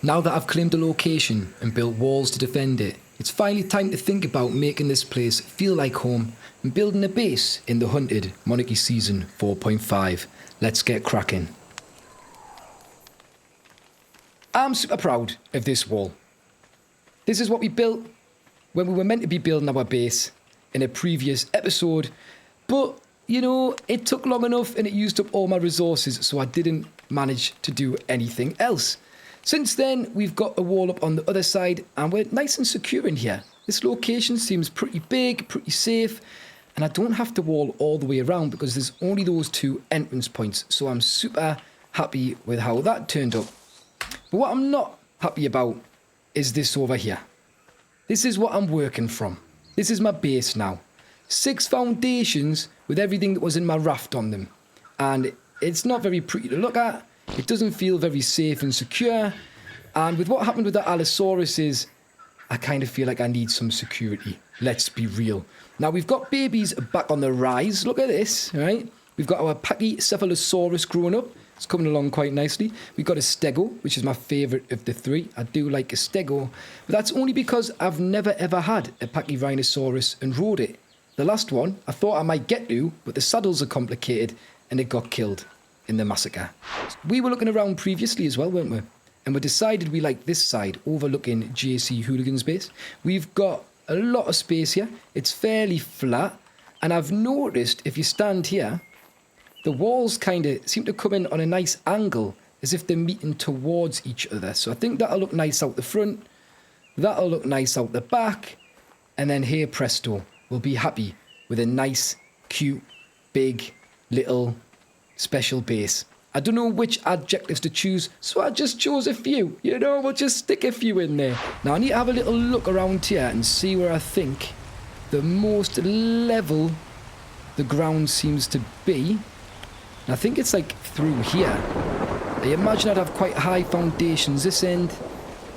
Now that I've claimed the location and built walls to defend it, it's finally time to think about making this place feel like home and building a base in the hunted Monarchy Season 4.5. Let's get cracking. I'm super proud of this wall. This is what we built when we were meant to be building our base in a previous episode, but you know, it took long enough and it used up all my resources, so I didn't manage to do anything else. Since then, we've got a wall up on the other side and we're nice and secure in here. This location seems pretty big, pretty safe, and I don't have to wall all the way around because there's only those two entrance points, so I'm super happy with how that turned up. But what I'm not happy about is this over here. This is what I'm working from. This is my base now. 6 foundations with everything that was in my raft on them. And it's not very pretty to look at. It doesn't feel very safe and secure. And with what happened with the Allosauruses, I kind of feel like I need some security. Let's be real. Now we've got babies back on the rise. Look at this, right? We've got our Pachycephalosaurus growing up. It's coming along quite nicely. We've got a Stego, which is my favourite of the 3. I do like a Stego. But that's only because I've never ever had a Pachyrhinosaurus and rode it. The last one, I thought I might get to, but the saddles are complicated and it got killed in the massacre. We were looking around previously as well, weren't we? And we decided we like this side, overlooking JC Hooligan's base. We've got a lot of space here. It's fairly flat. And I've noticed if you stand here, the walls kind of seem to come in on a nice angle, as if they're meeting towards each other. So I think that'll look nice out the front. That'll look nice out the back. And then here, presto, we'll be happy with a nice, cute, big, little, special base. I don't know which adjectives to choose, so I just chose a few. You know, we'll just stick a few in there. Now, I need to have a little look around here and see where I think the most level the ground seems to be. And I think it's like through here. I imagine I'd have quite high foundations this end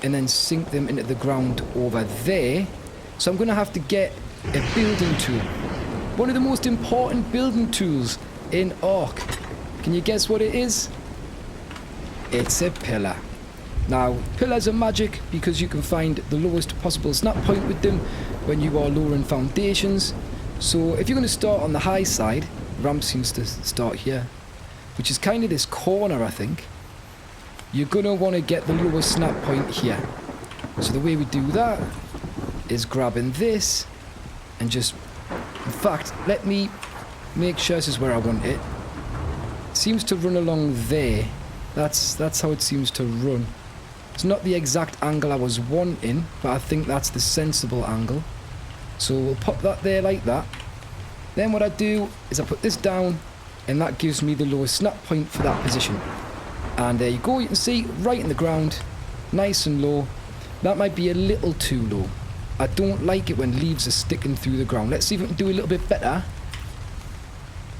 and then sink them into the ground over there. So I'm going to have to get a building tool. One of the most important building tools in ARK. Can you guess what it is? It's a pillar. Now, pillars are magic because you can find the lowest possible snap point with them when you are lowering foundations. So if you're going to start on the high side, ramp seems to start here, which is kind of this corner, I think. You're going to want to get the lowest snap point here. So the way we do that is grabbing this and just, in fact, let me make sure this is where I want it. It seems to run along there. That's how it seems to run. It's not the exact angle I was wanting, but I think that's the sensible angle. So we'll pop that there like that. Then what I do is I put this down, and that gives me the lowest snap point for that position. And there you go, you can see right in the ground, nice and low. That might be a little too low. I don't like it when leaves are sticking through the ground. Let's see if we can do a little bit better.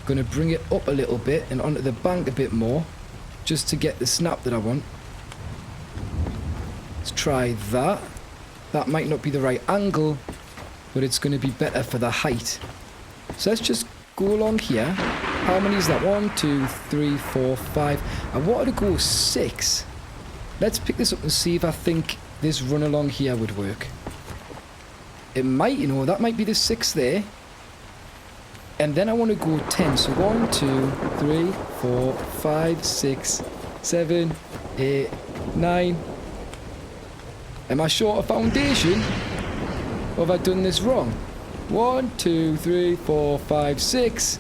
Going to bring it up a little bit and onto the bank a bit more, just to get the snap that I want. Let's try that. That might not be the right angle, but it's going to be better for the height. So let's just go along here. How many is that? 1, 2, 3, 4, 5. I wanted to go 6. Let's pick this up and see if I think this run along here would work. It might, you know, that might be the 6 there. And then I want to go 10. So 1, 2, 3, 4, 5, 6, 7, 8, 9. Am I short of foundation? Or have I done this wrong? 1, 2, 3, 4, 5, 6.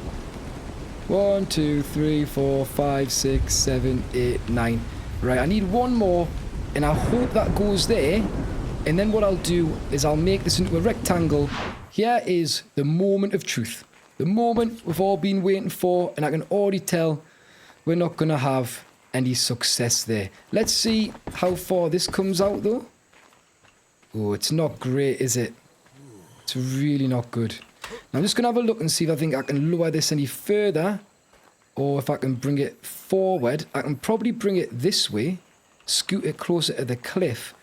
1, 2, 3, 4, 5, 6, 7, 8, 9. Right, I need one more, and I hope that goes there. And then what I'll do is I'll make this into a rectangle. Here is the moment of truth. The moment we've all been waiting for, and I can already tell we're not going to have any success there. Let's see how far this comes out, though. Oh, it's not great, is it? It's really not good. Now, I'm just going to have a look and see if I think I can lower this any further, or if I can bring it forward. I can probably bring it this way, scoot it closer to the cliff.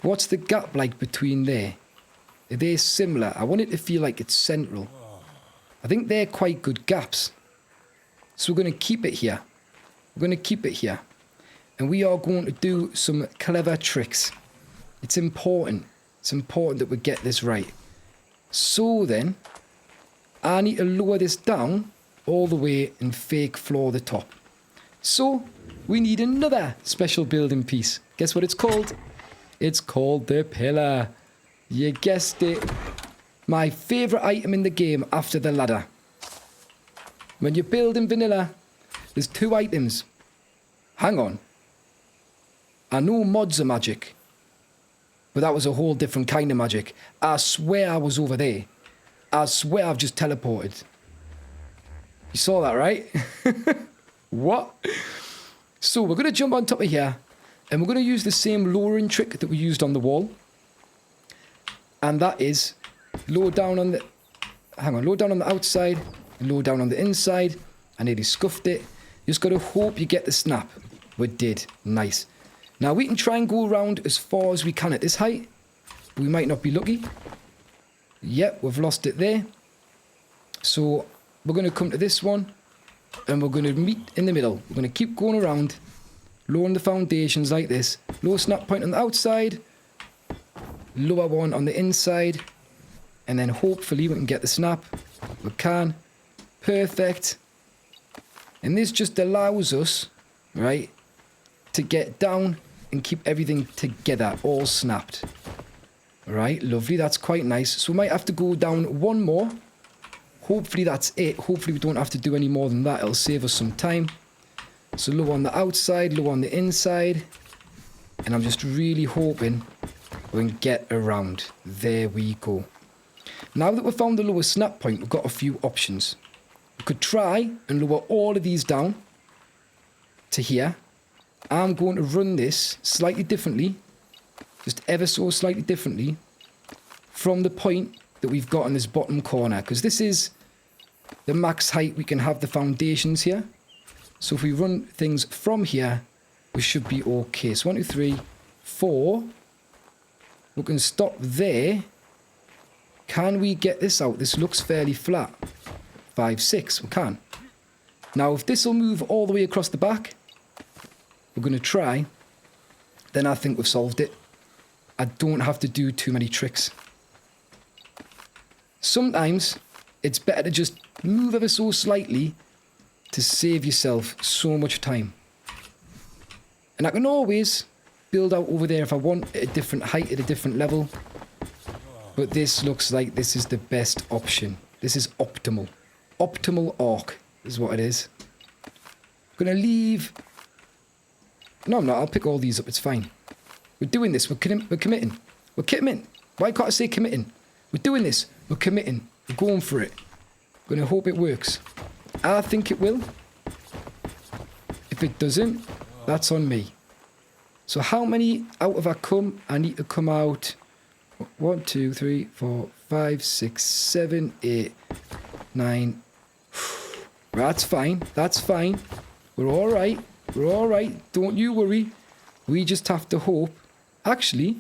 What's the gap like between there? Are they similar? I want it to feel like it's central. I think they're quite good gaps. So we're going to keep it here. We're going to keep it here. And we are going to do some clever tricks. It's important. It's important that we get this right. So then, I need to lower this down all the way and fake floor the top. So, we need another special building piece. Guess what it's called? It's called the pillar. You guessed it. My favourite item in the game after the ladder. When you build in vanilla, there's 2 items. Hang on. I know mods are magic, but that was a whole different kind of magic. I swear I was over there. I swear I've just teleported. You saw that, right? What? So we're going to jump on top of here, and we're going to use the same lowering trick that we used on the wall. And that is lower down on the... Hang on, lower down on the outside, and lower down on the inside. I nearly scuffed it. You just got to hope you get the snap. We did. Nice. Now we can try and go around as far as we can at this height. But we might not be lucky. Yep, we've lost it there. So we're going to come to this one. And we're going to meet in the middle. We're going to keep going around. Lowering the foundations like this. Low snap point on the outside. Lower one on the inside. And then hopefully we can get the snap. We can. Perfect. And this just allows us, right, to get down and keep everything together, all snapped. Right, lovely, that's quite nice. So we might have to go down one more. Hopefully that's it. Hopefully we don't have to do any more than that. It'll save us some time. So low on the outside, low on the inside. And I'm just really hoping we can get around. There we go. Now that we've found the lowest snap point, we've got a few options. We could try and lower all of these down to here. I'm going to run this slightly differently, just ever so slightly differently, from the point that we've got in this bottom corner, because this is the max height we can have the foundations here. So if we run things from here, we should be okay. So 1, 2, 3, 4. We can stop there. Can we get this out? This looks fairly flat. 5, 6, we can. Now if this will move all the way across the back, we're going to try, then I think we've solved it. I don't have to do too many tricks. Sometimes it's better to just move ever so slightly to save yourself so much time. And I can always build out over there if I want at a different height, at a different level. But this looks like this is the best option. This is optimal. Optimal ARK is what it is. I'm going to leave... No, I'm not. I'll pick all these up. It's fine. We're doing this. We're committing. We're committing. Why can't I say committing? We're doing this. We're committing. We're going for it. We're going to hope it works. I think it will. If it doesn't, that's on me. So how many out have I come? I need to come out 1, 2, 3, 4, 5, 6, 7, 8, 9. That's fine. That's fine. We're all right. We're all right. Don't you worry. We just have to hope. Actually,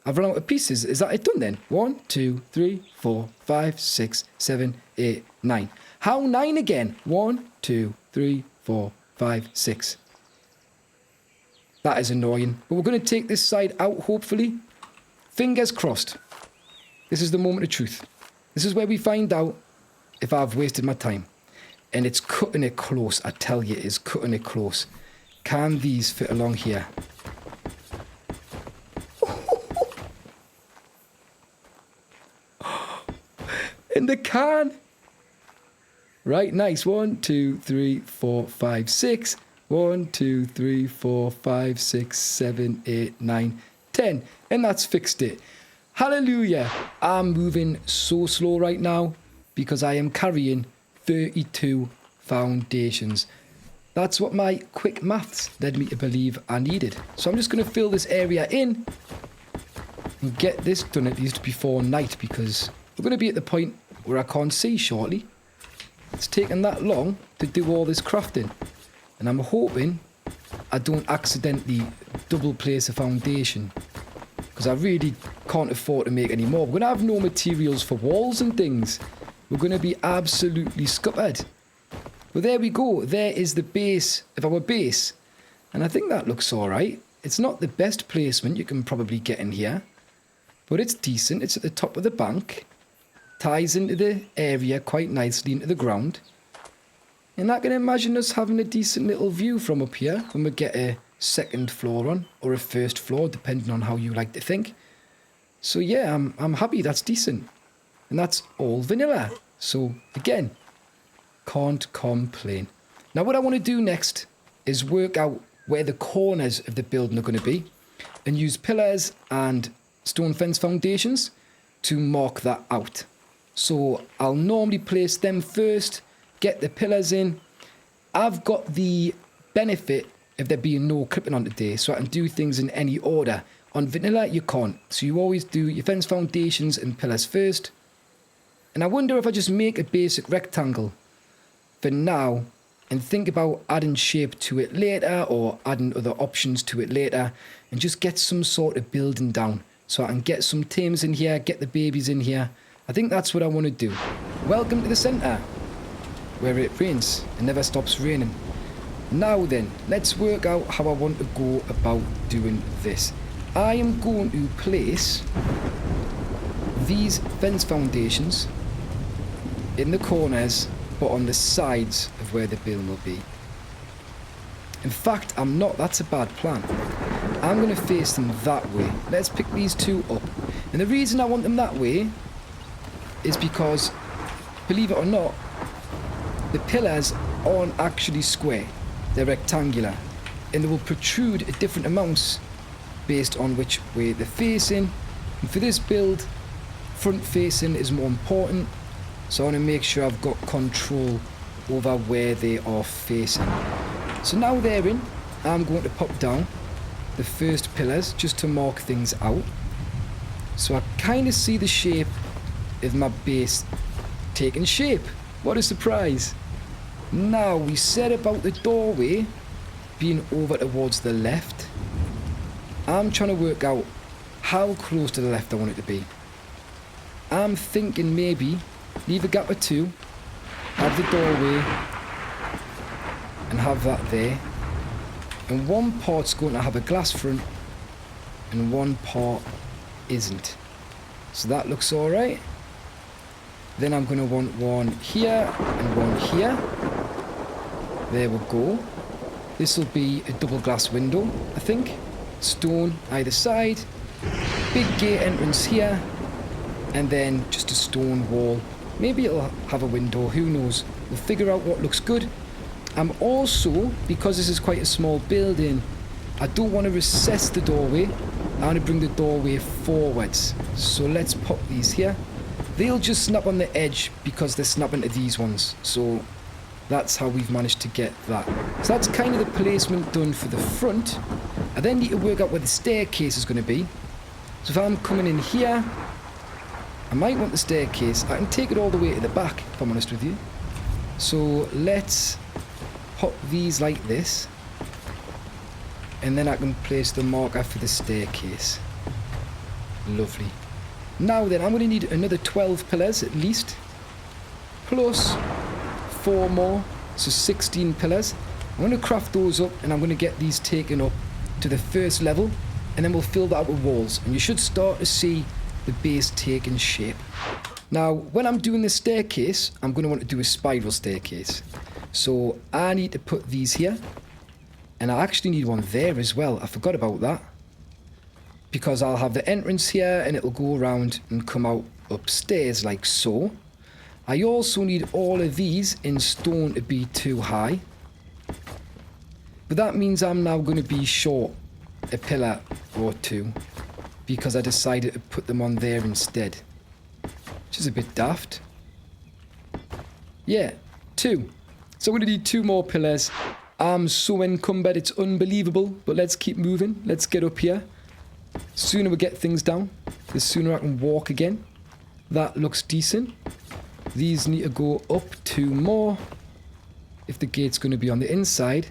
I've run out of pieces. Is that it done then? 1, 2, 3, 4, 5, 6, 7, 8, 9. How 9 again? 1, 2, 3, 4, 5, 6. That is annoying. But we're going to take this side out, hopefully. Fingers crossed. This is the moment of truth. This is where we find out if I've wasted my time. And it's cutting it close. I tell you, it is cutting it close. Can these fit along here? And they can. Right, nice. 1, 2, 3, 4, 5, 6. 1, 2, 3, 4, 5, 6, 7, 8, 9, 10. And that's fixed it. Hallelujah. I'm moving so slow right now because I am carrying 32 foundations. That's what my quick maths led me to believe I needed. So I'm just going to fill this area in and get this done at least before night, because we're going to be at the point where I can't see shortly. It's taken that long to do all this crafting, and I'm hoping I don't accidentally double place a foundation, because I really can't afford to make any more. We're going to have no materials for walls and things. We're going to be absolutely scuppered. Well, there we go. There is the base of our base. And I think that looks alright. It's not the best placement you can probably get in here, but it's decent. It's at the top of the bank. Ties into the area quite nicely into the ground. And I can imagine us having a decent little view from up here when we get a second floor on, or a first floor, depending on how you like to think. So yeah, I'm happy that's decent. And that's all vanilla. So again, can't complain. Now what I want to do next is work out where the corners of the building are going to be and use pillars and stone fence foundations to mark that out. So I'll normally place them first, get the pillars in. I've got the benefit of there being no clipping on today, so I can do things in any order. On vanilla, you can't. So you always do your fence foundations and pillars first. And I wonder if I just make a basic rectangle for now and think about adding shape to it later or adding other options to it later and just get some sort of building down so I can get some tames in here, get the babies in here. I think that's what I want to do. Welcome to the centre, where it rains and never stops raining. Now then, let's work out how I want to go about doing this. I am going to place these fence foundations in the corners, but on the sides of where the building will be. In fact, I'm not. That's a bad plan. I'm going to face them that way. Let's pick these two up. And the reason I want them that way is because, believe it or not, the pillars aren't actually square. They're rectangular. And they will protrude at different amounts based on which way they're facing. And for this build, front facing is more important. So I want to make sure I've got control over where they are facing. So now they're in, I'm going to pop down the first pillars just to mark things out. So I kind of see the shape of my base taking shape. What a surprise. Now we said about the doorway being over towards the left. I'm trying to work out how close to the left I want it to be. I'm thinking maybe leave a gap of 2, have the doorway, and have that there. And one part's going to have a glass front, and one part isn't. So that looks alright. Then I'm going to want one here and one here. There we go. This will be a double glass window, I think. Stone either side. Big gate entrance here. And then just a stone wall. Maybe it'll have a window, who knows. We'll figure out what looks good. I'm also, because this is quite a small building, I don't want to recess the doorway. I want to bring the doorway forwards. So let's pop these here. They'll just snap on the edge because they're snapping to these ones. So that's how we've managed to get that. So that's kind of the placement done for the front. I then need to work out where the staircase is going to be. So if I'm coming in here, I might want the staircase. I can take it all the way to the back, if I'm honest with you. So let's pop these like this. And then I can place the marker for the staircase. Lovely. Now then, I'm going to need another 12 pillars at least. Plus 4 more, so 16 pillars. I'm going to craft those up and I'm going to get these taken up to the first level. And then we'll fill that out with walls. And you should start to see the base taking shape. Now, when I'm doing the staircase, I'm going to want to do a spiral staircase. So I need to put these here. And I actually need one there as well. I forgot about that. Because I'll have the entrance here and it'll go around and come out upstairs like so. I also need all of these in stone to be too high. But that means I'm now going to be short a pillar or 2. Because I decided to put them on there instead. Which is a bit daft. Yeah, 2. So I'm going to need 2 more pillars. I'm so encumbered, it's unbelievable. But let's keep moving. Let's get up here. The sooner we get things down, the sooner I can walk again. That looks decent. These need to go up 2 more. If the gate's going to be on the inside.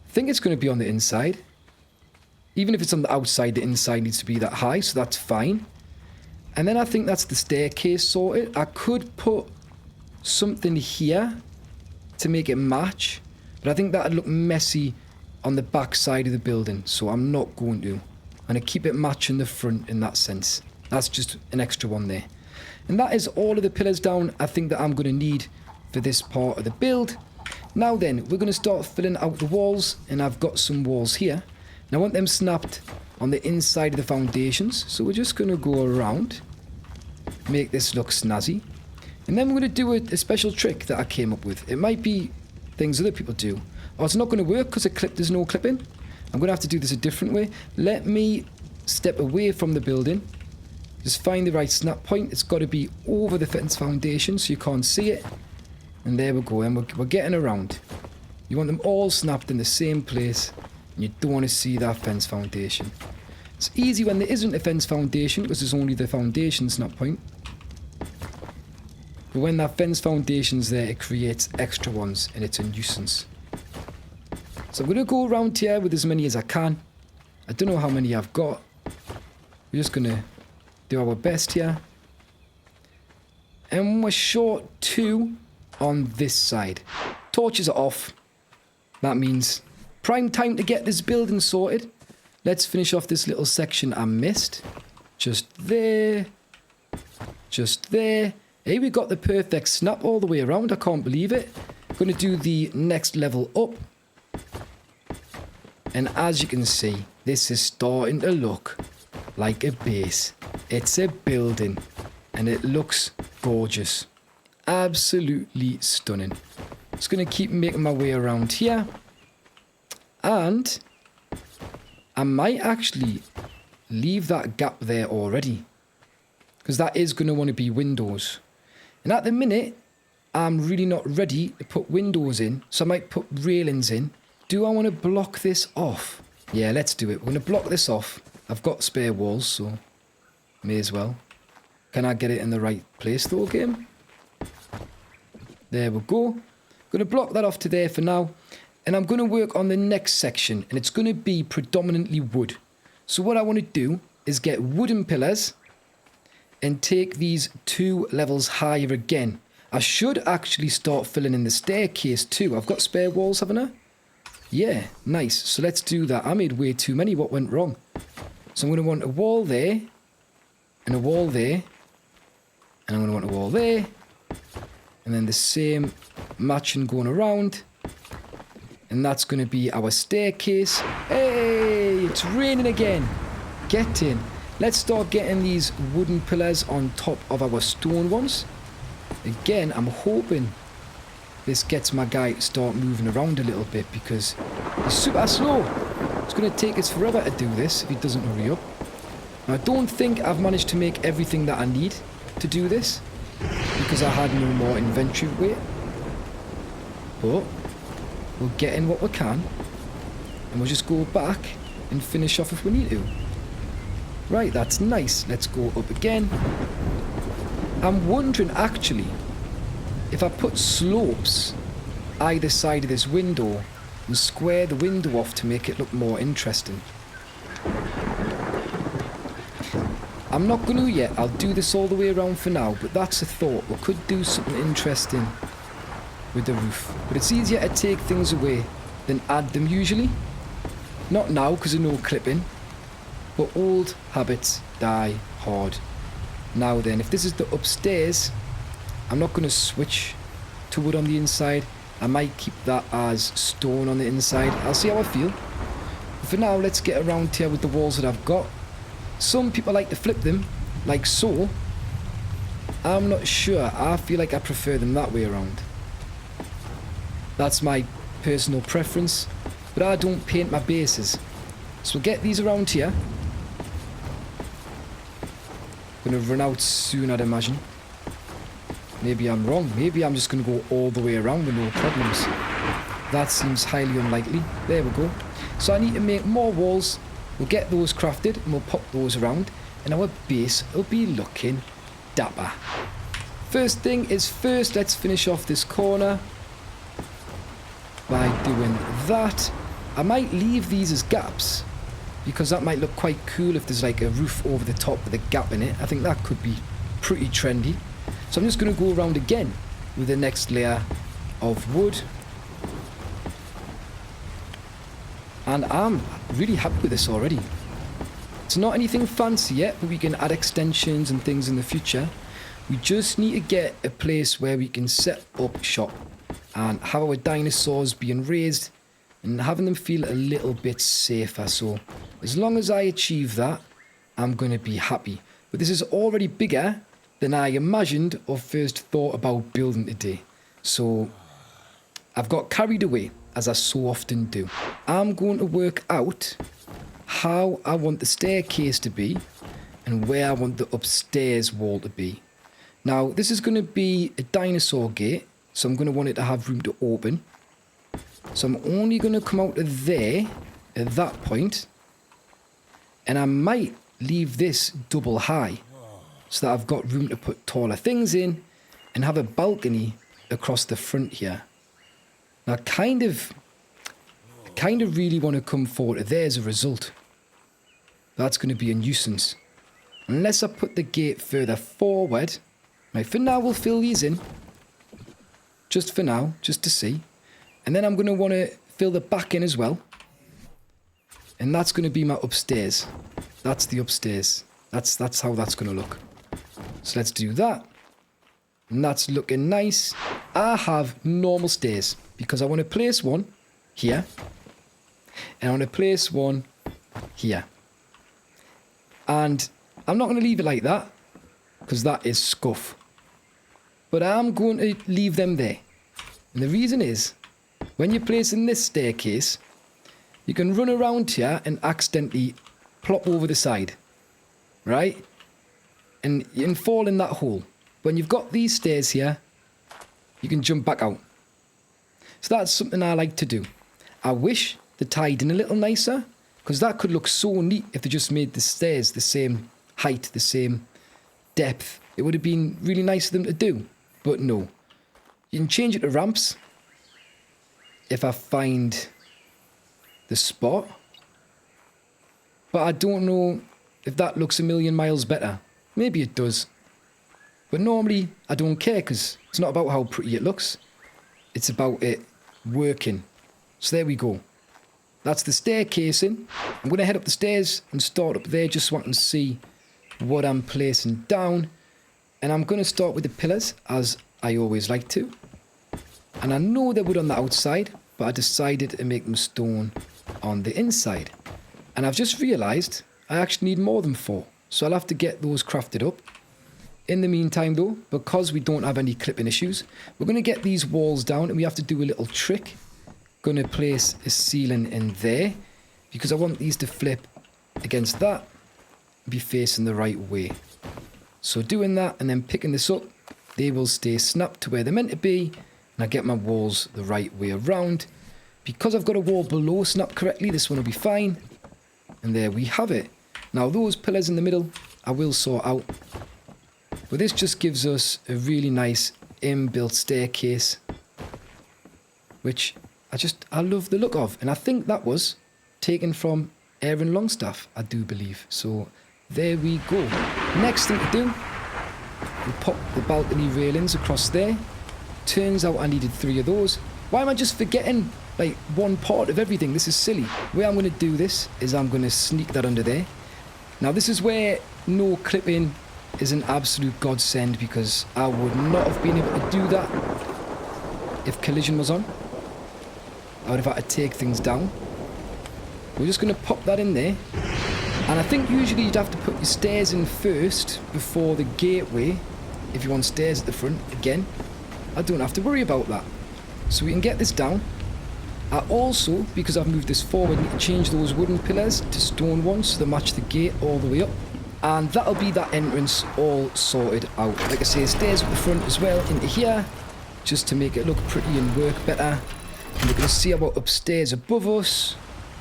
I think it's going to be on the inside. Even if it's on the outside, the inside needs to be that high, so that's fine. And then I think that's the staircase sorted. I could put something here to make it match. But I think that'd look messy on the back side of the building, so I'm not going to. I'm going to keep it matching the front in that sense. That's just an extra one there. And that is all of the pillars down I think that I'm going to need for this part of the build. Now then, we're going to start filling out the walls, and I've got some walls here. And I want them snapped on the inside of the foundations, so we're just going to go around, make this look snazzy. And then we're going to do a special trick that I came up with. It might be things other people do. Oh, it's not going to work because there's no clipping. I'm going to have to do this a different way. Let me step away from the building. Just find the right snap point. It's got to be over the fence foundation so you can't see it. And there we go. And we're getting around. You want them all snapped in the same place. And you don't want to see that fence foundation. It's easy when there isn't a fence foundation because there's only the foundation snap point. But when that fence foundation's there, it creates extra ones and it's a nuisance. So I'm going to go around here with as many as I can. I don't know how many I've got. We're just going to do our best here. And we're short 2 on this side. Torches are off. That means prime time to get this building sorted. Let's finish off this little section I missed. Just there. Just there. Hey, we got the perfect snap all the way around. I can't believe it. Going to do the next level up. And as you can see, this is starting to look like a base. It's a building. And it looks gorgeous. Absolutely stunning. Just going to keep making my way around here. And I might actually leave that gap there already. Because that is going to want to be windows. And at the minute, I'm really not ready to put windows in. So I might put railings in. Do I want to block this off? Yeah, let's do it. We're going to block this off. I've got spare walls, so may as well. Can I get it in the right place though, game? There we go. Going to block that off to there for now. And I'm going to work on the next section. And it's going to be predominantly wood. So what I want to do is get wooden pillars. And take these 2 levels higher again. I should actually start filling in the staircase too. I've got spare walls, haven't I? Yeah, nice. So let's do that. I made way too many. What went wrong? So I'm going to want a wall there. And a wall there. And I'm going to want a wall there. And then the same matching going around. And that's going to be our staircase. Hey, it's raining again. Get in. Let's start getting these wooden pillars on top of our stone ones. Again, I'm hoping this gets my guy to start moving around a little bit because he's super slow. It's going to take us forever to do this if he doesn't hurry up. Now, I don't think I've managed to make everything that I need to do this because I had no more inventory weight. But we'll get in what we can and we'll just go back and finish off if we need to. Right, that's nice. Let's go up again. I'm wondering actually if I put slopes either side of this window and square the window off to make it look more interesting. I'm not going to yet. I'll do this all the way around for now, but that's a thought. We could do something interesting with the roof. But it's easier to take things away than add them usually. Not now because of no clipping. But old habits die hard. Now then, if this is the upstairs, I'm not going to switch to wood on the inside. I might keep that as stone on the inside. I'll see how I feel. But for now, let's get around here with the walls that I've got. Some people like to flip them, like so. I'm not sure. I feel like I prefer them that way around. That's my personal preference. But I don't paint my bases. So we'll get these around here. Gonna run out soon, I'd imagine. Maybe I'm wrong. Maybe I'm just gonna go all the way around with no problems. That seems highly unlikely. There we go. So I need to make more walls. We'll get those crafted and we'll pop those around. And our base will be looking dapper. First thing is first, let's finish off this corner by doing that. I might leave these as gaps, because that might look quite cool if there's like a roof over the top with a gap in it. I think that could be pretty trendy. So I'm just going to go around again with the next layer of wood. And I'm really happy with this already. It's not anything fancy yet, but we can add extensions and things in the future. We just need to get a place where we can set up shop and have our dinosaurs being raised and having them feel a little bit safer. So as long as I achieve that, I'm going to be happy. But this is already bigger than I imagined or first thought about building today. So I've got carried away, as I so often do. I'm going to work out how I want the staircase to be and where I want the upstairs wall to be. Now, this is going to be a dinosaur gate, so I'm going to want it to have room to open. So I'm only going to come out of there at that point, and I might leave this double high so that I've got room to put taller things in and have a balcony across the front here. Now, I kind of really want to come forward to there as a result. That's going to be a nuisance. Unless I put the gate further forward. Right, for now, we'll fill these in. Just for now, just to see. And then I'm going to want to fill the back in as well. And that's going to be my upstairs. That's the upstairs. That's how that's going to look. So let's do that. And that's looking nice. I have normal stairs because I want to place one here. And I want to place one here. And I'm not going to leave it like that because that is scuff. But I'm going to leave them there. And the reason is, when you're placing this staircase, you can run around here and accidentally plop over the side. Right? And you can fall in that hole. When you've got these stairs here, you can jump back out. So that's something I like to do. I wish they tied in a little nicer, because that could look so neat if they just made the stairs the same height, the same depth. It would have been really nice of them to do. But no. You can change it to ramps if I find the spot. But I don't know if that looks a million miles better. Maybe it does. But normally I don't care because it's not about how pretty it looks. It's about it working. So there we go. That's the staircasing. I'm going to head up the stairs and start up there just so I can see what I'm placing down. And I'm going to start with the pillars, as I always like to. And I know they wood on the outside, but I decided to make them stone on the inside. And I've just realised I actually need more than 4. So I'll have to get those crafted up. In the meantime though, because we don't have any clipping issues, we're going to get these walls down and we have to do a little trick. Going to place a ceiling in there because I want these to flip against that and be facing the right way. So doing that and then picking this up, they will stay snapped to where they're meant to be, and I get my walls the right way around. Because I've got a wall below snapped correctly, this one will be fine. And there we have it. Now those pillars in the middle, I will sort out. But this just gives us a really nice inbuilt staircase, which I love the look of. And I think that was taken from Aaron Longstaff, I do believe. So there we go. Next thing to do, we pop the balcony railings across there. Turns out I needed 3 of those. Why am I just forgetting like one part of everything? This is silly. The way I'm going to do this is I'm going to sneak that under there. Now this is where no clipping is an absolute godsend, because I would not have been able to do that if collision was on. I would have had to take things down. We're just going to pop that in there. And I think usually you'd have to put your stairs in first before the gateway if you want stairs at the front. Again, I don't have to worry about that. So we can get this down. I also, because I've moved this forward, need to change those wooden pillars to stone ones so they match the gate all the way up. And that'll be that entrance all sorted out. Like I say, stairs at the front as well into here, just to make it look pretty and work better. And we're going to see about upstairs above us.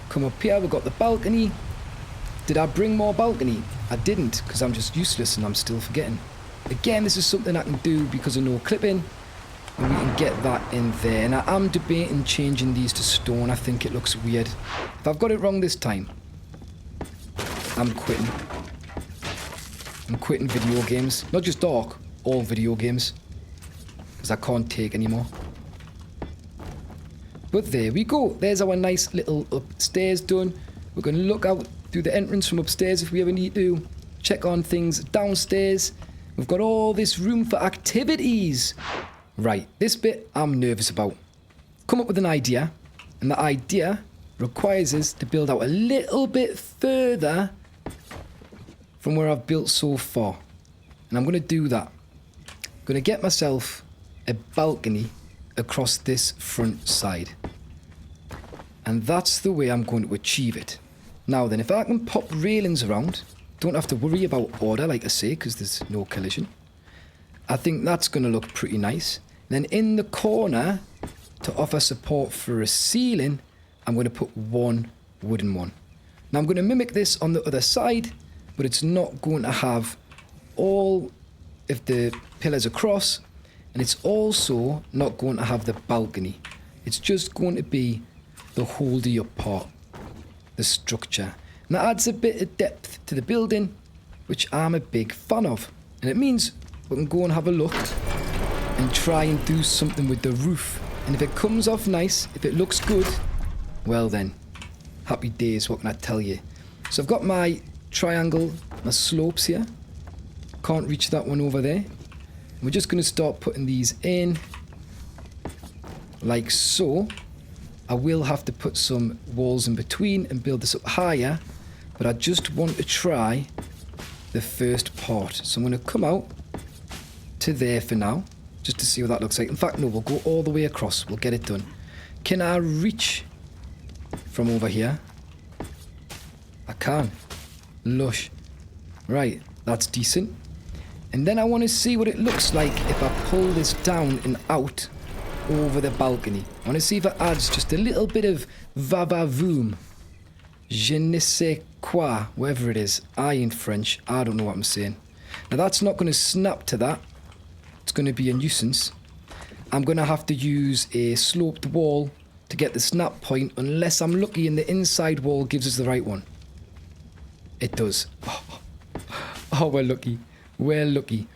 Come up here, we've got the balcony. Did I bring more balcony? I didn't, because I'm just useless and I'm still forgetting. Again, this is something I can do because of no clipping. And we can get that in there. And I am debating changing these to stone. I think it looks weird. If I've got it wrong this time, I'm quitting. I'm quitting video games. Not just ARK, all video games. Because I can't take anymore. But there we go. There's our nice little upstairs done. We're going to look out through the entrance from upstairs if we ever need to. Check on things downstairs. We've got all this room for activities. Right, this bit I'm nervous about. Come up with an idea, and the idea requires us to build out a little bit further from where I've built so far. And I'm going to do that. I'm going to get myself a balcony across this front side. And that's the way I'm going to achieve it. Now then, if I can pop railings around, don't have to worry about order, like I say, because there's no collision. I think that's going to look pretty nice. Then in the corner, to offer support for a ceiling, I'm going to put one wooden one. Now I'm going to mimic this on the other side, but it's not going to have all of the pillars across, and it's also not going to have the balcony. It's just going to be the holdy up part, the structure. And that adds a bit of depth to the building, which I'm a big fan of. And it means we can go and have a look and try and do something with the roof. And if it comes off nice, if it looks good, well then, happy days, what can I tell you? So I've got my triangle, my slopes here. Can't reach that one over there. We're just going to start putting these in, like so. I will have to put some walls in between and build this up higher, but I just want to try the first part. So I'm going to come out to there for now, just to see what that looks like. In fact, no, we'll go all the way across. We'll get it done. Can I reach from over here? I can. Lush. Right, that's decent. And then I want to see what it looks like if I pull this down and out over the balcony. I want to see if it adds just a little bit of va-va-voom. Je ne sais quoi, whatever it is. I in French, I don't know what I'm saying. Now that's not going to snap to that. It's going to be a nuisance. I'm going to have to use a sloped wall to get the snap point, unless I'm lucky and the inside wall gives us the right one. It does. Oh, we're lucky. We're lucky.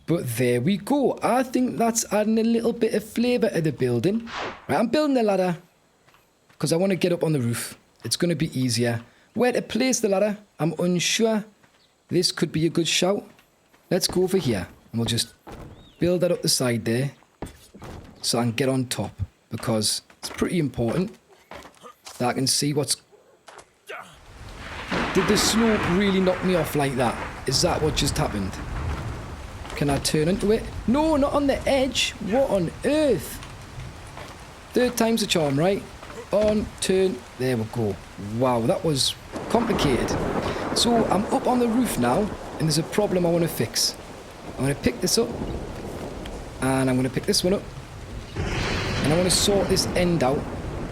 But there we go. I think that's adding a little bit of flavour to the building. Right, I'm building the ladder because I want to get up on the roof. It's going to be easier. Where to place the ladder, I'm unsure. This could be a good shout. Let's go over here and we'll just build that up the side there so I can get on top, because it's pretty important that I can see what's... Did the slope really knock me off like that? Is that what just happened? Can I turn into it? No, not on the edge. What on earth? Third time's the charm, right? On, turn, there we go. Wow, that was complicated. So I'm up on the roof now, and there's a problem I want to fix. I'm going to pick this up, and I'm going to pick this one up, and I want to sort this end out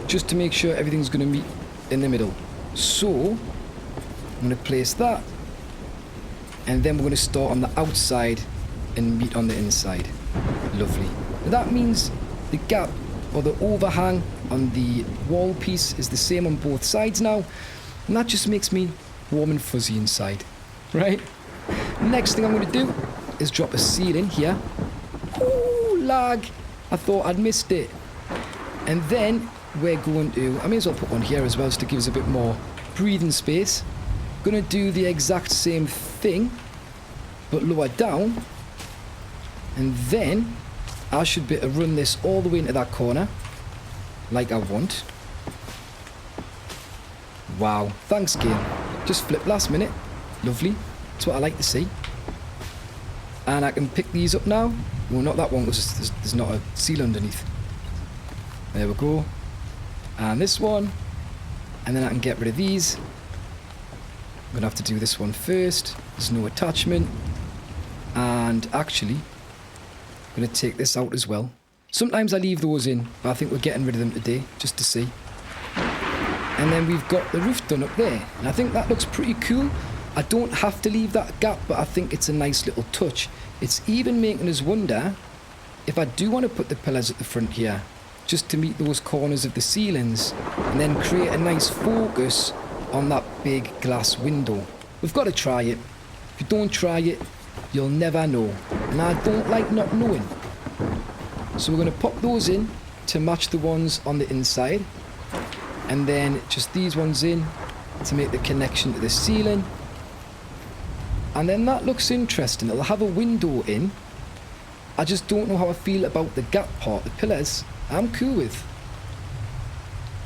just to make sure everything's going to meet in the middle. So I'm going to place that, and then we're going to start on the outside and meet on the inside. Lovely. Now that means the gap or the overhang on the wall piece is the same on both sides now, and that just makes me warm and fuzzy inside, right? Next thing I'm going to do is drop a ceiling here. Ooh, lag. I thought I'd missed it. And then we're going to, I may as well put one here as well just to give us a bit more breathing space. Going to do the exact same thing, but lower down. And then I should be able to run this all the way into that corner, like I want. Wow, thanks game. Just flip last minute. Lovely. That's what I like to see. And I can pick these up now. Well, not that one, because there's not a seal underneath. There we go. And this one. And then I can get rid of these. I'm going to have to do this one first. There's no attachment. And actually, I'm going to take this out as well. Sometimes I leave those in, but I think we're getting rid of them today, just to see. And then we've got the roof done up there. And I think that looks pretty cool. I don't have to leave that gap, but I think it's a nice little touch. It's even making us wonder if I do want to put the pillars at the front here, just to meet those corners of the ceilings, and then create a nice focus on that big glass window. We've got to try it. If you don't try it, you'll never know. And I don't like not knowing. So we're going to pop those in to match the ones on the inside. And then just these ones in to make the connection to the ceiling. And then that looks interesting. It'll have a window in. I just don't know how I feel about the gap part, the pillars. I'm cool with.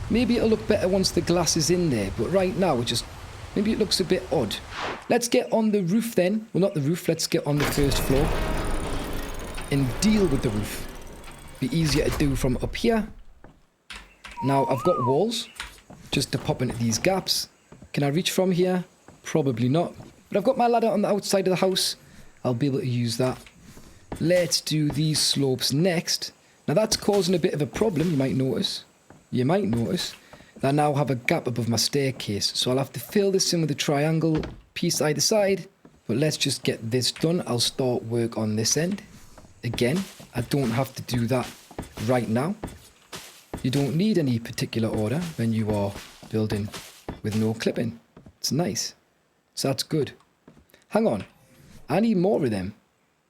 Maybe it'll look better once the glass is in there, but right now maybe it looks a bit odd. Let's get on the roof then. Well, not the roof, let's get on the first floor and deal with the roof. Be easier to do from up here. Now, I've got walls just to pop into these gaps. Can I reach from here? Probably not. But I've got my ladder on the outside of the house. I'll be able to use that. Let's do these slopes next. Now, that's causing a bit of a problem, you might notice. You might notice that I now have a gap above my staircase. So I'll have to fill this in with a triangle piece either side. But let's just get this done. I'll start work on this end. Again, I don't have to do that right now. You don't need any particular order when you are building with no clipping. It's nice. So that's good. Hang on. I need more of them.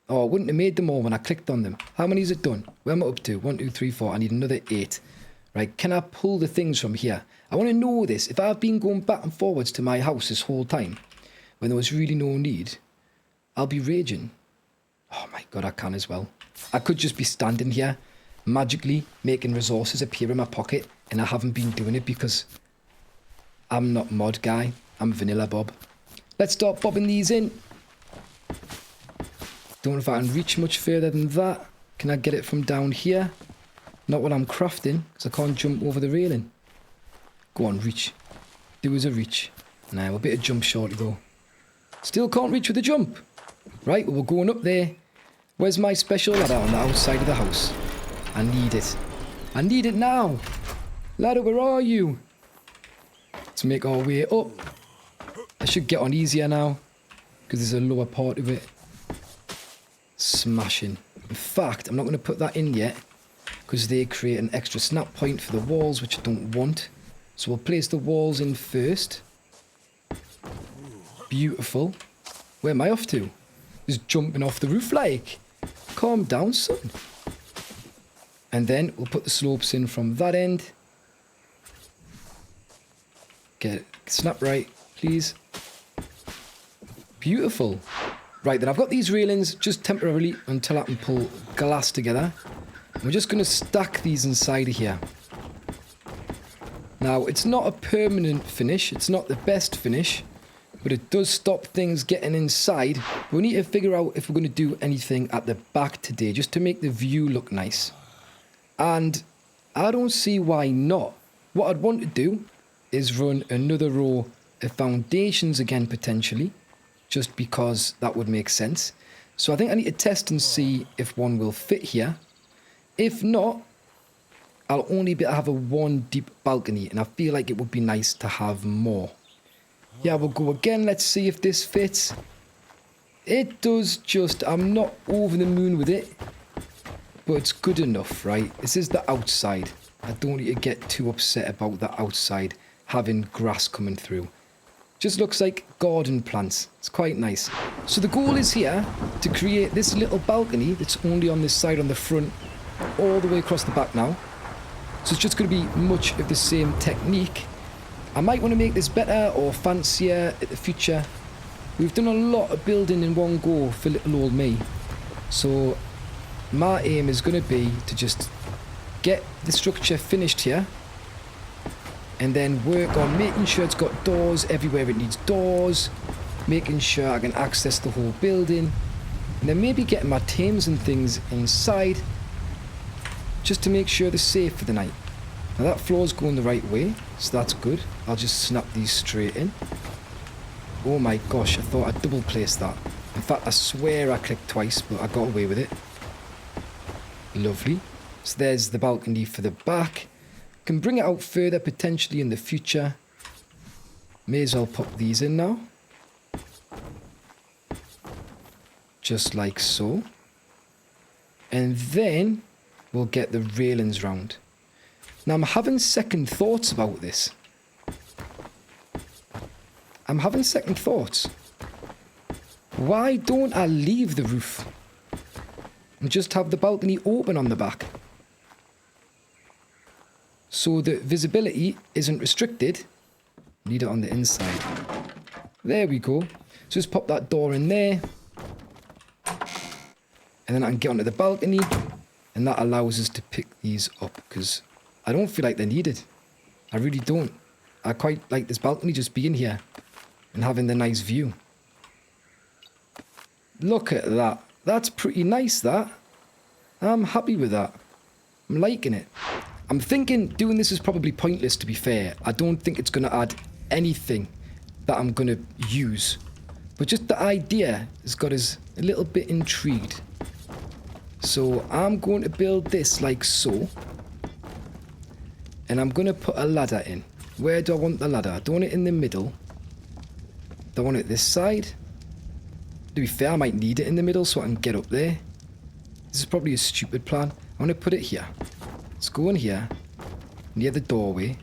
Oh, I wouldn't have made them all when I clicked on them. How many is it done? Where am I up to? 1, 2, 3, 4. I need another 8. Right, can I pull the things from here? I want to know this. If I've been going back and forwards to my house this whole time, when there was really no need, I'll be raging. Oh my god, I can as well. I could just be standing here, magically making resources appear in my pocket, and I haven't been doing it because I'm not mod guy. I'm vanilla Bob. Let's start bobbing these in. Don't know if I can reach much further than that. Can I get it from down here? Not when I'm crafting, because I can't jump over the railing. Go on, reach. Do as a reach. Nah, we're a bit of jump shorty though. Still can't reach with a jump. Right, well, we're going up there. Where's my special ladder on the outside of the house? I need it. I need it now. Ladder, where are you? Let's make our way up. I should get on easier now, because there's a lower part of it. Smashing. In fact, I'm not going to put that in yet, because they create an extra snap point for the walls, which I don't want. So we'll place the walls in first. Beautiful. Where am I off to? Just jumping off the roof like. Calm down, son. And then we'll put the slopes in from that end. Get it. Snap right, please. Beautiful. Right, then I've got these railings just temporarily until I can pull glass together. We're just going to stack these inside of here. Now, it's not a permanent finish. It's not the best finish. But it does stop things getting inside. We need to figure out if we're going to do anything at the back today, just to make the view look nice. And I don't see why not. What I'd want to do is run another row of foundations again, potentially. Just because that would make sense. So I think I need to test and see if one will fit here. If not, I'll only be able to have a 1 deep balcony. And I feel like it would be nice to have more. Yeah, we'll go again. Let's see if this fits. It does just... I'm not over the moon with it. But it's good enough, right? This is the outside. I don't need to get too upset about the outside having grass coming through. Just looks like garden plants. It's quite nice. So the goal is here to create this little balcony that's only on this side on the front, all the way across the back now. So it's just going to be much of the same technique. I might want to make this better or fancier in the future. We've done a lot of building in one go for little old me. So my aim is going to be to just get the structure finished here. And then work on making sure it's got doors everywhere it needs doors. Making sure I can access the whole building. And then maybe getting my tames and things inside. Just to make sure they're safe for the night. Now that floor's going the right way. So that's good. I'll just snap these straight in. Oh my gosh, I thought I'd double place that. In fact, I swear I clicked twice, but I got away with it. Lovely. So there's the balcony for the back. Can bring it out further potentially in the future. May as well pop these in now. Just like so. And then we'll get the railings round. Now I'm having second thoughts about this. I'm having second thoughts. Why don't I leave the roof and just have the balcony open on the back? so the visibility isn't restricted. Need it on the inside. There we go. So just pop that door in there. And then I can get onto the balcony. And that allows us to pick these up. Because I don't feel like they're needed. I really don't. I quite like this balcony just being here. And having the nice view. Look at that. That's pretty nice, that. I'm happy with that. I'm liking it. I'm thinking doing this is probably pointless, to be fair. I don't think it's going to add anything that I'm going to use. But just the idea has got us a little bit intrigued. So I'm going to build this like so. And I'm going to put a ladder in. Where do I want the ladder? I don't want it in the middle. Do I want it this side? To be fair, I might need it in the middle so I can get up there. This is probably a stupid plan. I want to put it here. Let's go in here. Near the doorway.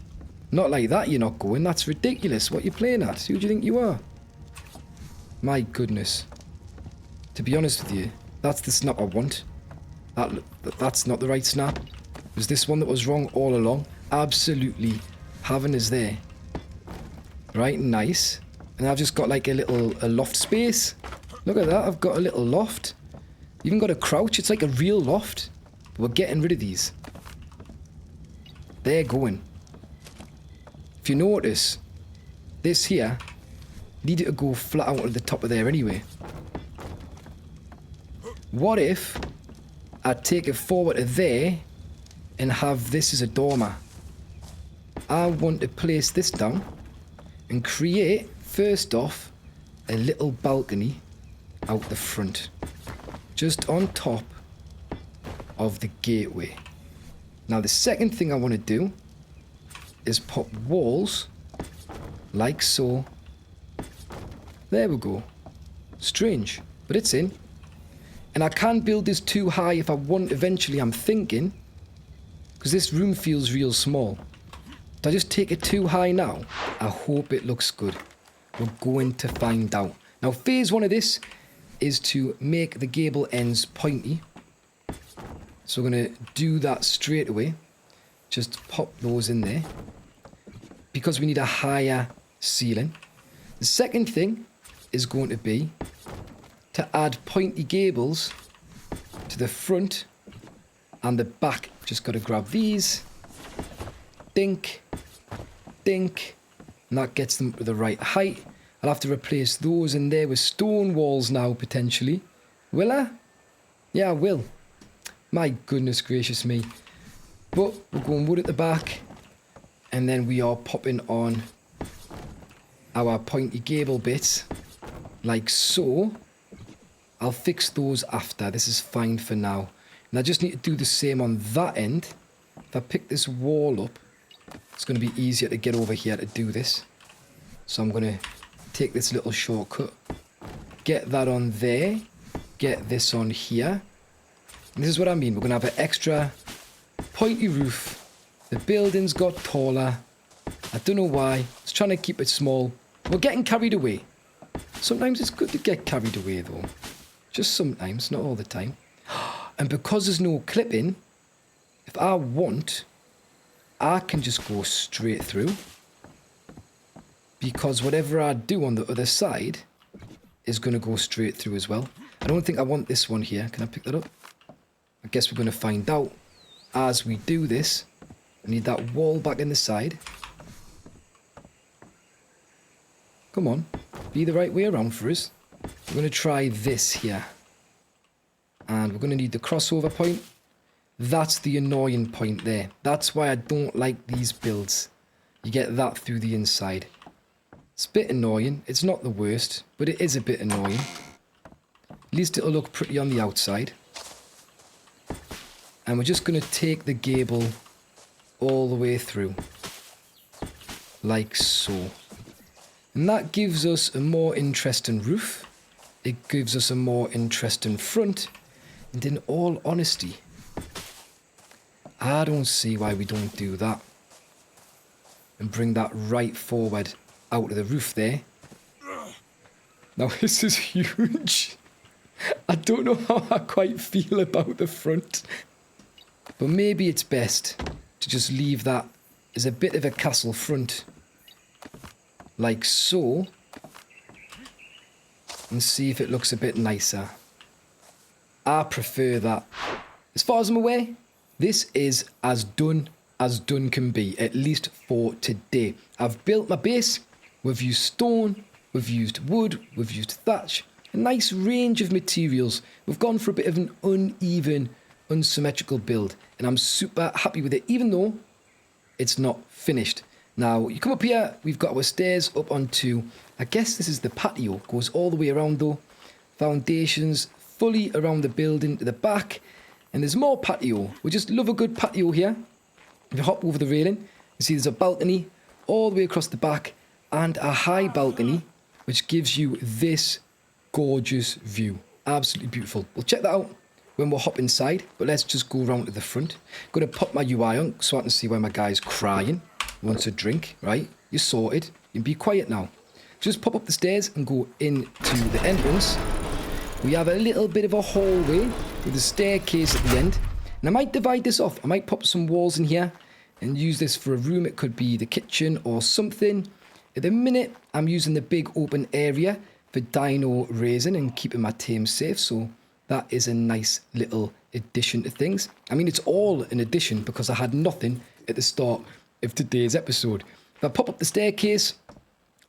Not like that you're not going. That's ridiculous. What you playing at? Who do you think you are? My goodness. To be honest with you, that's the snap I want. That's not the right snap. It was this one that was wrong all along. Absolutely having us there. Right, nice. And I've just got like a loft space. Look at that, I've got a little loft. Even got a crouch, it's like a real loft. But we're getting rid of these. They're going. If you notice, this here needed to go flat out at the top of there anyway. What if I take it forward to there and have this as a dormer? I want to place this down and create, first off, a little balcony out the front. Just on top of the gateway. Now the second thing I want to do is pop walls like so. There we go. Strange, but it's in. And I can build this too high if I want eventually, I'm thinking. Because this room feels real small. Do I just take it too high now? I hope it looks good. We're going to find out. Now phase one of this is to make the gable ends pointy. So we're going to do that straight away. Just pop those in there. Because we need a higher ceiling. The second thing is going to be to add pointy gables to the front and the back. Just got to grab these. Dink. Dink. And that gets them to the right height. I'll have to replace those in there with stone walls now, potentially. Will I? Yeah, I will. My goodness gracious me. But we're going wood at the back. And then we are popping on our pointy gable bits. Like so. I'll fix those after. This is fine for now. And I just need to do the same on that end. If I pick this wall up, it's going to be easier to get over here to do this. So I'm going to take this little shortcut. Get that on there. Get this on here. And this is what I mean. We're going to have an extra pointy roof. The building's got taller. I don't know why. I was trying to keep it small. We're getting carried away. Sometimes it's good to get carried away though. Just sometimes, not all the time. And because there's no clipping, if I want, I can just go straight through. Because whatever I do on the other side is going to go straight through as well. I don't think I want this one here. Can I pick that up? I guess we're going to find out as we do this. I need that wall back in the side. Come on. Be the right way around for us. We're going to try this here. And we're going to need the crossover point. That's the annoying point there. That's why I don't like these builds. You get that through the inside. It's a bit annoying. It's not the worst, but it is a bit annoying. At least it'll look pretty on the outside. And we're just going to take the gable all the way through. Like so. And that gives us a more interesting roof. It gives us a more interesting front. And in all honesty, I don't see why we don't do that. And bring that right forward out of the roof there. Now this is huge. I don't know how I quite feel about the front. But maybe it's best to just leave that is a bit of a castle front. Like so. And see if it looks a bit nicer. I prefer that. As far as I'm aware, this is as done can be, at least for today. I've built my base. We've used stone, we've used wood, we've used thatch. A nice range of materials. We've gone for a bit of an uneven, unsymmetrical build. And I'm super happy with it, even though it's not finished. Now, you come up here, we've got our stairs up onto, I guess this is the patio. Goes all the way around though. Foundations fully around the building to the back. And there's more patio. We just love a good patio here. If you hop over the railing, you see there's a balcony all the way across the back. And a high balcony, which gives you this gorgeous view. Absolutely beautiful. We'll check that out when we'll hop inside. But let's just go around to the front. Going to pop my UI on so I can see where my guy's crying. Wants a drink, right? You're sorted. You can be quiet now. Just pop up the stairs and go into the entrance. We have a little bit of a hallway with a staircase at the end. And I might divide this off. I might pop some walls in here and use this for a room. It could be the kitchen or something. At the minute, I'm using the big open area for dino raising and keeping my team safe. So that is a nice little addition to things. I mean, it's all an addition because I had nothing at the start of today's episode. If I pop up the staircase,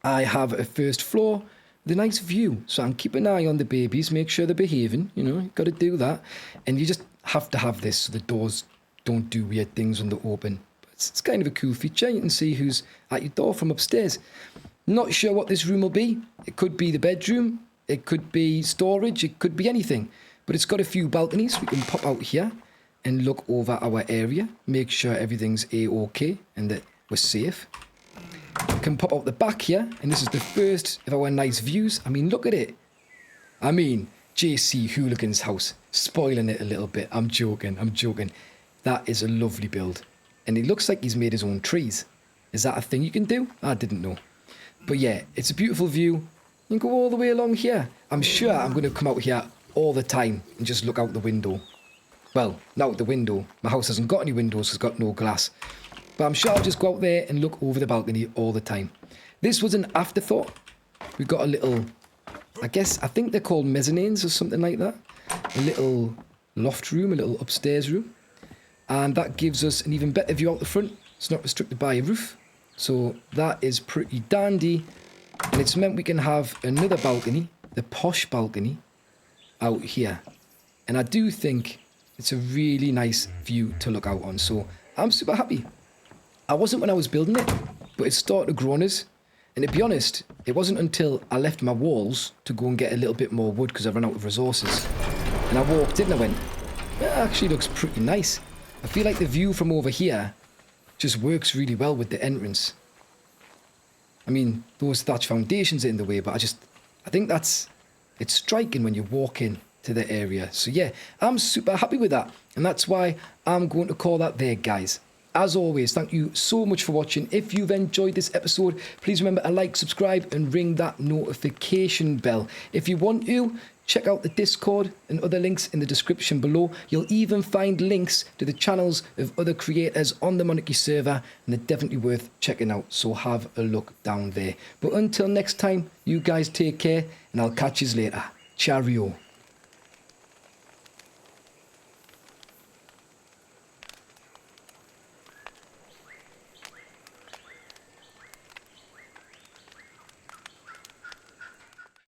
I have a first floor with a nice view. So I'm keeping an eye on the babies, make sure they're behaving. You know, you've got to do that. And you just have to have this so the doors don't do weird things when they're open. But it's kind of a cool feature. You can see who's at your door from upstairs. Not sure what this room will be. It could be the bedroom. It could be storage. It could be anything. But it's got a few balconies. We can pop out here and look over our area, make sure everything's A-OK and that we're safe. We can pop out the back here, and this is the first of our nice views. I mean, look at it. I mean, JC Hooligan's house, spoiling it a little bit. I'm joking. That is a lovely build. And it looks like he's made his own trees. Is that a thing you can do? I didn't know. But yeah, it's a beautiful view. You can go all the way along here. I'm sure I'm going to come out here all the time and just look out the window. Well, not out the window. My house hasn't got any windows, it's got no glass. But I'm sure I'll just go out there and look over the balcony all the time. This was an afterthought. We've got a little, I think they're called mezzanines or something like that. A little loft room, a little upstairs room. And that gives us an even better view out the front. It's not restricted by a roof. So that is pretty dandy. And it's meant we can have another balcony, the posh balcony, out here. And I do think it's a really nice view to look out on. So I'm super happy. I wasn't when I was building it, but it started to grow on us. And to be honest, it wasn't until I left my walls to go and get a little bit more wood because I ran out of resources. And I walked in and I went, that actually looks pretty nice. I feel like the view from over here just works really well with the entrance. I mean, those thatch foundations are in the way, but I think it's striking when you walk in to the area. So yeah, I'm super happy with that. And that's why I'm going to call that there, guys. As always, thank you so much for watching. If you've enjoyed this episode, please remember to like, subscribe, and ring that notification bell. If you want to, check out the Discord and other links in the description below. You'll even find links to the channels of other creators on the Monarky server, and they're definitely worth checking out, so have a look down there. But until next time, you guys take care, and I'll catch you later. Cheerio.